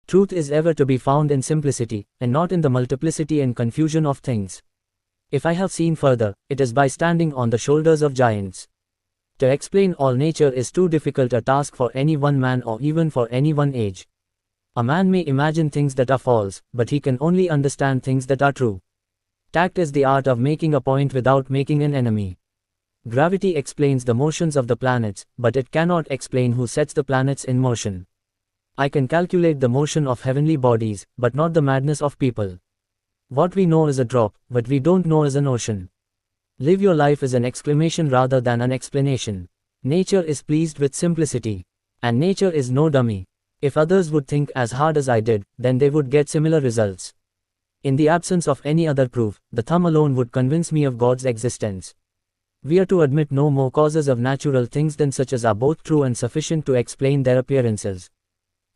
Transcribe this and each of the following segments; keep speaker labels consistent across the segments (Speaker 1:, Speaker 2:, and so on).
Speaker 1: Truth is ever to be found in simplicity, and not in the multiplicity and confusion of things. If I have seen further, it is by standing on the shoulders of giants. To explain all nature is too difficult a task for any one man or even for any one age. A man may imagine things that are false, but he can only understand things that are true. Tact is the art of making a point without making an enemy. Gravity explains the motions of the planets, but it cannot explain who sets the planets in motion. I can calculate the motion of heavenly bodies, but not the madness of people. What we know is a drop, what we don't know is an ocean. Live your life is an exclamation rather than an explanation. Nature is pleased with simplicity. And nature is no dummy. If others would think as hard as I did, then they would get similar results. In the absence of any other proof, the thumb alone would convince me of God's existence. We are to admit no more causes of natural things than such as are both true and sufficient to explain their appearances.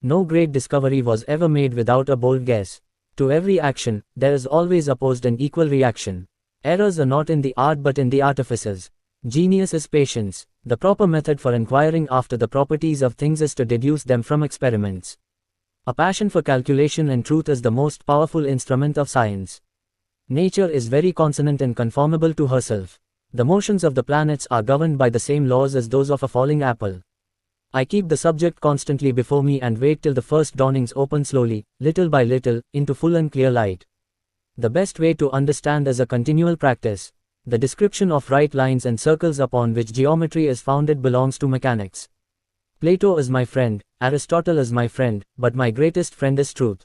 Speaker 1: No great discovery was ever made without a bold guess. To every action, there is always opposed an equal reaction. Errors are not in the art but in the artifices. Genius is patience. The proper method for inquiring after the properties of things is to deduce them from experiments. A passion for calculation and truth is the most powerful instrument of science. Nature is very consonant and conformable to herself. The motions of the planets are governed by the same laws as those of a falling apple. I keep the subject constantly before me and wait till the first dawnings open slowly, little by little, into full and clear light. The best way to understand is a continual practice. The description of right lines and circles upon which geometry is founded belongs to mechanics. Plato is my friend, Aristotle is my friend, but my greatest friend is truth.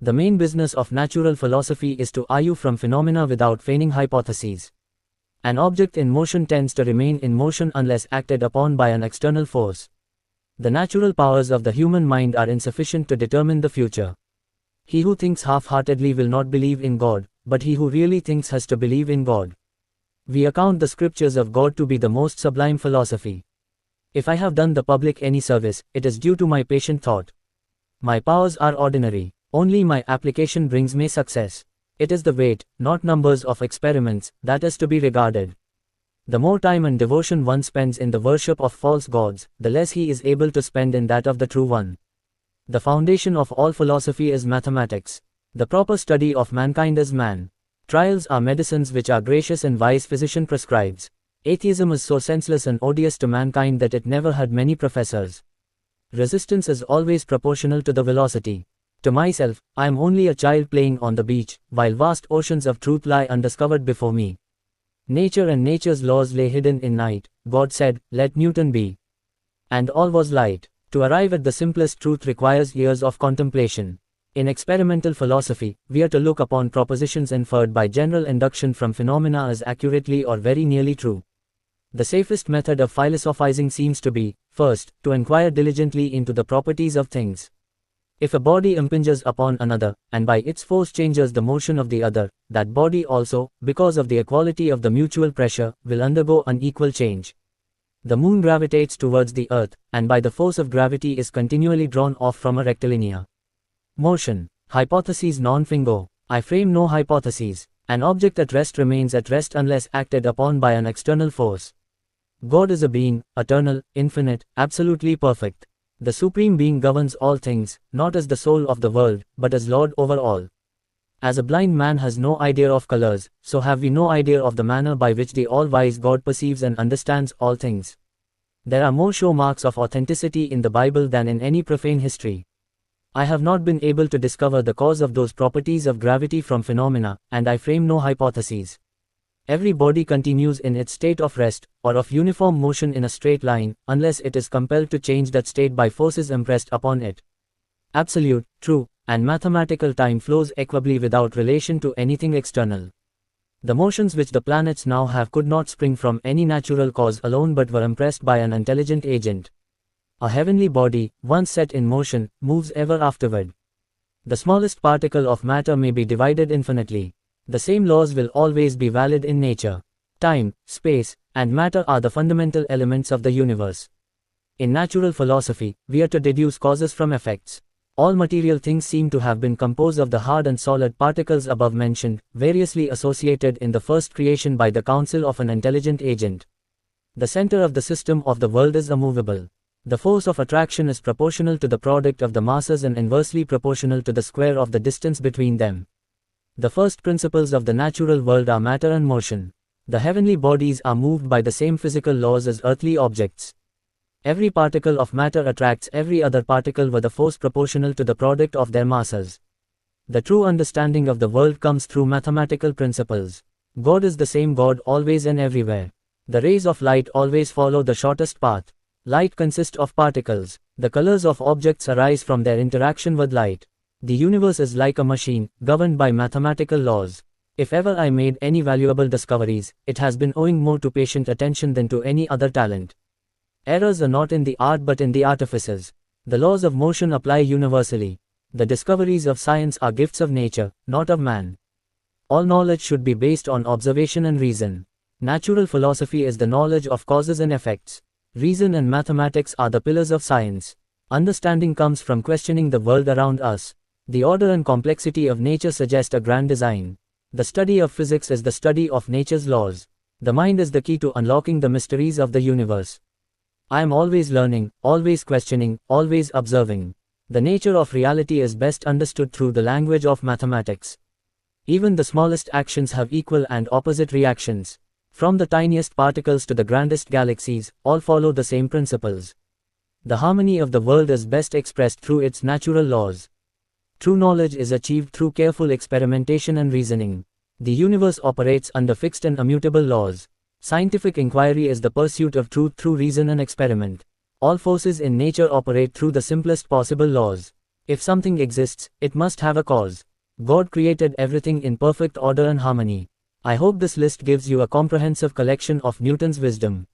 Speaker 1: The main business of natural philosophy is to argue from phenomena without feigning hypotheses. An object in motion tends to remain in motion unless acted upon by an external force. The natural powers of the human mind are insufficient to determine the future. He who thinks half-heartedly will not believe in God, but he who really thinks has to believe in God. We account the scriptures of God to be the most sublime philosophy. If I have done the public any service, it is due to my patient thought. My powers are ordinary. Only my application brings me success. It is the weight, not numbers of experiments, that is to be regarded. The more time and devotion one spends in the worship of false gods, the less he is able to spend in that of the true one. The foundation of all philosophy is mathematics. The proper study of mankind is man. Trials are medicines which our gracious and wise physician prescribes. Atheism is so senseless and odious to mankind that it never had many professors. Resistance is always proportional to the velocity. To myself, I am only a child playing on the beach, while vast oceans of truth lie undiscovered before me. Nature and nature's laws lay hidden in night. God said, "Let Newton be." And all was light. To arrive at the simplest truth requires years of contemplation. In experimental philosophy, we are to look upon propositions inferred by general induction from phenomena as accurately or very nearly true. The safest method of philosophizing seems to be, first, to inquire diligently into the properties of things. If a body impinges upon another, and by its force changes the motion of the other, that body also, because of the equality of the mutual pressure, will undergo unequal change. The moon gravitates towards the earth, and by the force of gravity is continually drawn off from a rectilinear motion. Hypotheses non fingo. I frame no hypotheses. An object at rest remains at rest unless acted upon by an external force. God is a being, eternal, infinite, absolutely perfect. The Supreme Being governs all things, not as the soul of the world, but as Lord over all. As a blind man has no idea of colors, so have we no idea of the manner by which the all-wise God perceives and understands all things. There are more show marks of authenticity in the Bible than in any profane history. I have not been able to discover the cause of those properties of gravity from phenomena, and I frame no hypotheses. Every body continues in its state of rest, or of uniform motion in a straight line, unless it is compelled to change that state by forces impressed upon it. Absolute, true, and mathematical time flows equably without relation to anything external. The motions which the planets now have could not spring from any natural cause alone but were impressed by an intelligent agent. A heavenly body, once set in motion, moves ever afterward. The smallest particle of matter may be divided infinitely. The same laws will always be valid in nature. Time, space, and matter are the fundamental elements of the universe. In natural philosophy, we are to deduce causes from effects. All material things seem to have been composed of the hard and solid particles above mentioned, variously associated in the first creation by the counsel of an intelligent agent. The center of the system of the world is immovable. The force of attraction is proportional to the product of the masses and inversely proportional to the square of the distance between them. The first principles of the natural world are matter and motion. The heavenly bodies are moved by the same physical laws as earthly objects. Every particle of matter attracts every other particle with a force proportional to the product of their masses. The true understanding of the world comes through mathematical principles. God is the same God always and everywhere. The rays of light always follow the shortest path. Light consists of particles. The colors of objects arise from their interaction with light. The universe is like a machine, governed by mathematical laws. If ever I made any valuable discoveries, it has been owing more to patient attention than to any other talent. Errors are not in the art but in the artifices. The laws of motion apply universally. The discoveries of science are gifts of nature, not of man. All knowledge should be based on observation and reason. Natural philosophy is the knowledge of causes and effects. Reason and mathematics are the pillars of science. Understanding comes from questioning the world around us. The order and complexity of nature suggest a grand design. The study of physics is the study of nature's laws. The mind is the key to unlocking the mysteries of the universe. I am always learning, always questioning, always observing. The nature of reality is best understood through the language of mathematics. Even the smallest actions have equal and opposite reactions. From the tiniest particles to the grandest galaxies, all follow the same principles. The harmony of the world is best expressed through its natural laws. True knowledge is achieved through careful experimentation and reasoning. The universe operates under fixed and immutable laws. Scientific inquiry is the pursuit of truth through reason and experiment. All forces in nature operate through the simplest possible laws. If something exists, it must have a cause. God created everything in perfect order and harmony. I hope this list gives you a comprehensive collection of Newton's wisdom.